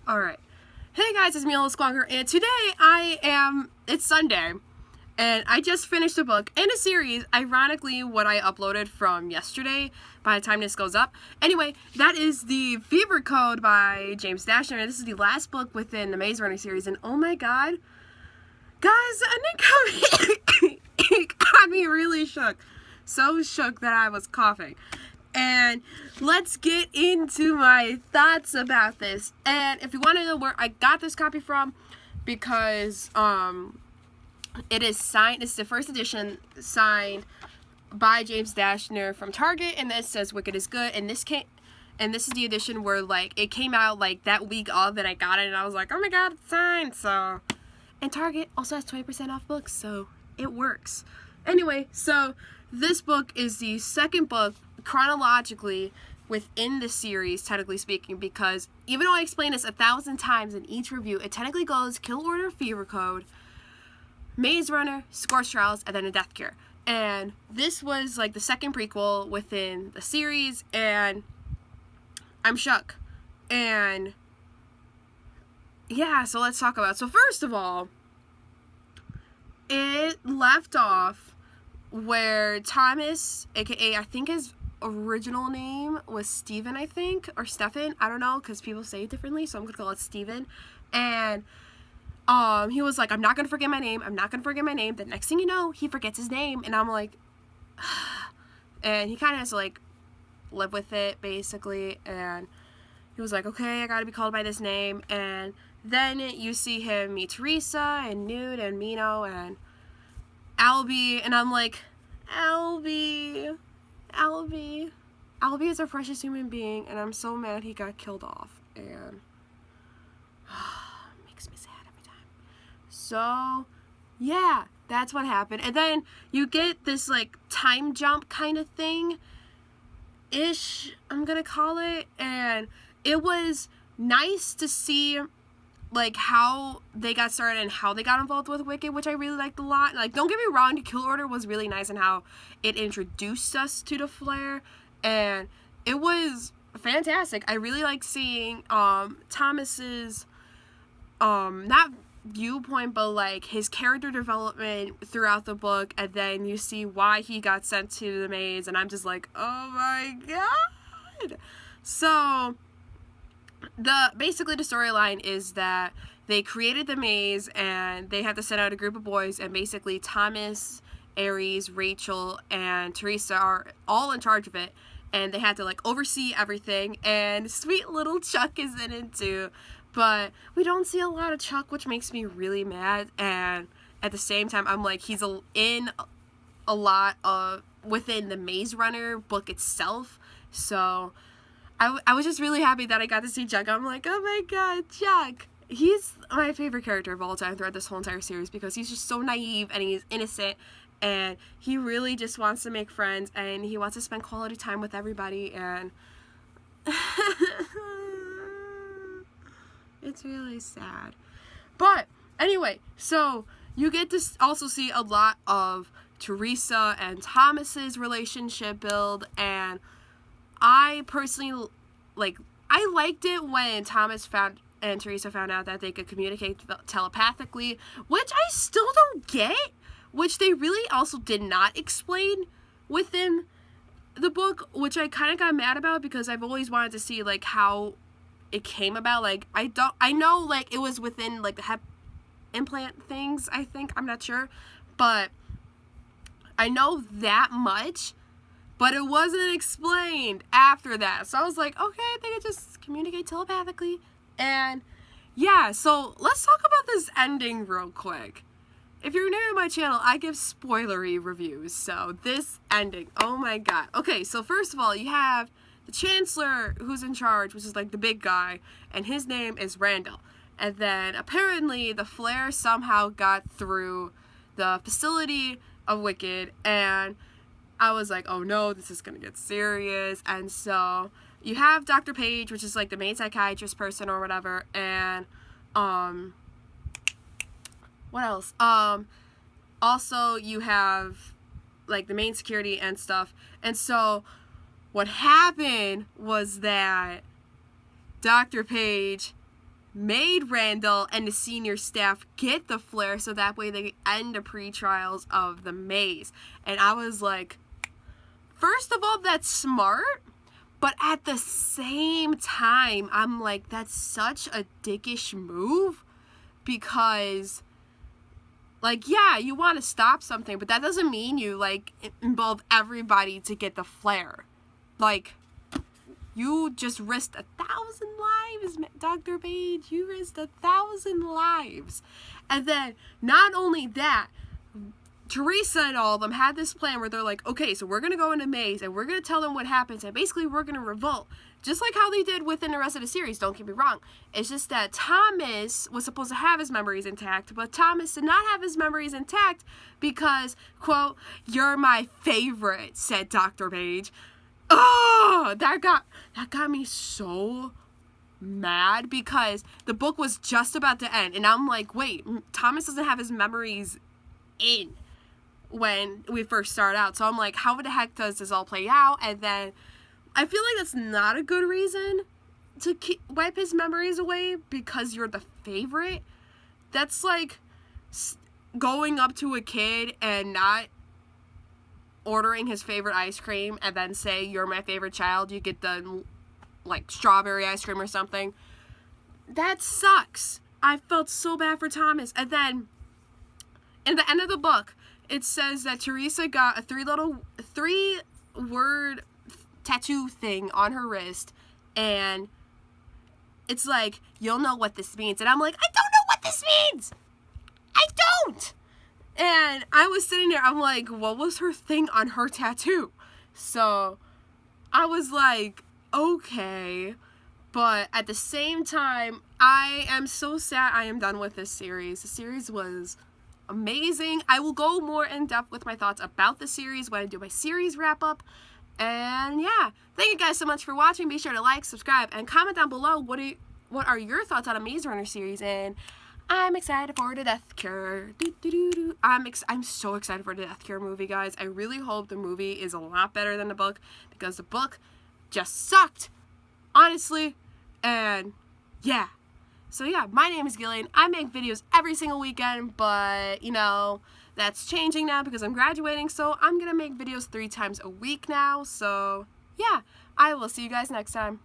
Alright. Hey guys, it's me, Little Squonker, and today it's Sunday, and I just finished a book and a series, ironically what I uploaded from yesterday by the time this goes up. Anyway, that is the Fever Code by James Dashner, and this is the last book within the Maze Runner series, and oh my god, guys, it got me really shook. So shook that I was coughing. And let's get into my thoughts about this. And if you want to know where I got this copy from, because it is signed, it's the first edition signed by James Dashner from Target, and it says Wicked is Good. And this is the edition where it came out that week of, and I got it, and I was like, oh my god, it's signed. So, and Target also has 20% off books, so it works. Anyway, so this book is the second book chronologically within the series, technically speaking, because even though I explained this 1,000 times in each review, it technically goes Kill Order, Fever Code, Maze Runner, Scorched Trials, and then A Death Cure. And this was the second prequel within the series, and I'm shook. And yeah, so let's talk about it. So first of all, it left off where Thomas, aka I think his original name was Steven, I think, or Stefan, I don't know, because people say it differently, so I'm gonna call it Steven. And he was like, I'm not gonna forget my name, the next thing you know, he forgets his name, and I'm like, and he kind of has to live with it, basically. And he was like, okay, I gotta be called by this name. And then you see him meet Teresa and Newt and Mino and Albie, and I'm like, Albie is a precious human being, and I'm so mad he got killed off, and makes me sad every time. So yeah, that's what happened. And then you get this time jump kind of thing ish, I'm gonna call it, and it was nice to see how they got started and how they got involved with Wicked, which I really liked a lot. Don't get me wrong, Kill Order was really nice and how it introduced us to the Flare, and it was fantastic. I really like seeing Thomas's not viewpoint, but his character development throughout the book, and then you see why he got sent to the maze, and I'm just like, oh my god. So basically the storyline is that they created the maze and they had to send out a group of boys, and basically Thomas, Aries, Rachel, and Teresa are all in charge of it, and they had to oversee everything, and sweet little Chuck is in it too, but we don't see a lot of Chuck, which makes me really mad. And at the same time, I'm like, he's in a lot of within the Maze Runner book itself, so I was just really happy that I got to see Chuck. I'm like, oh my god, Chuck. He's my favorite character of all time throughout this whole entire series, because he's just so naive and he's innocent, and he really just wants to make friends, and he wants to spend quality time with everybody, and it's really sad. But anyway, so you get to also see a lot of Teresa and Thomas's relationship build, and I personally I liked it when Thomas and Teresa found out that they could communicate telepathically, which I still don't get, which they really also did not explain within the book, which I kind of got mad about, because I've always wanted to see how it came about. I know it was within the hep implant things, I think, I'm not sure, but I know that much. But it wasn't explained after that. So I was like, okay, they could just communicate telepathically. And yeah, so let's talk about this ending real quick. If you're new to my channel, I give spoilery reviews. So this ending, oh my god. Okay, so first of all, you have the Chancellor who's in charge, which is the big guy, and his name is Randall. And then apparently the Flare somehow got through the facility of Wicked, and I was like, oh no, this is gonna get serious. And so you have Dr. Page, which is the main psychiatrist person or whatever, and what else? Also you have the main security and stuff. And so what happened was that Dr. Page made Randall and the senior staff get the flare so that way they could end the pre-trials of the maze. And I was like, first of all, that's smart, but at the same time, I'm like, that's such a dickish move, because, like, yeah, you want to stop something, but that doesn't mean you, like, involve everybody to get the flare. Like, you just risked 1,000 lives, Dr. Page. You risked 1,000 lives. And then, not only that, Teresa and all of them had this plan where they're like, okay, so we're going to go into maze, and we're going to tell them what happens, and basically we're going to revolt. Just like how they did within the rest of the series, don't get me wrong. It's just that Thomas was supposed to have his memories intact, but Thomas did not have his memories intact because, quote, "You're my favorite," said Dr. Page. Oh, that got me so mad, because the book was just about to end, and I'm like, wait, Thomas doesn't have his memories in when we first start out, so I'm like, how the heck does this all play out? And then I feel like that's not a good reason to wipe his memories away because you're the favorite. That's like going up to a kid and not ordering his favorite ice cream and then say, "You're my favorite child," you get the, like, strawberry ice cream or something. That sucks. I felt so bad for Thomas. And then, in the end of the book, it says that Teresa got a three-word tattoo thing on her wrist, and it's like, "You'll know what this means." And I'm like, I don't know what this means! I don't! And I was sitting there, I'm like, what was her thing on her tattoo? So I was like, okay. But at the same time, I am so sad I am done with this series. The series was amazing. I will go more in depth with my thoughts about the series when I do my series wrap up. And yeah, thank you guys so much for watching. Be sure to like, subscribe, and comment down below what are your thoughts on a Maze Runner series. And I'm excited for the Death Cure. I'm so excited for the Death Cure movie, guys. I really hope the movie is a lot better than the book, because the book just sucked, honestly. And yeah. So yeah, my name is Gillian. I make videos every single weekend, but you know, that's changing now because I'm graduating, so I'm gonna make videos 3 times a week now. So yeah, I will see you guys next time.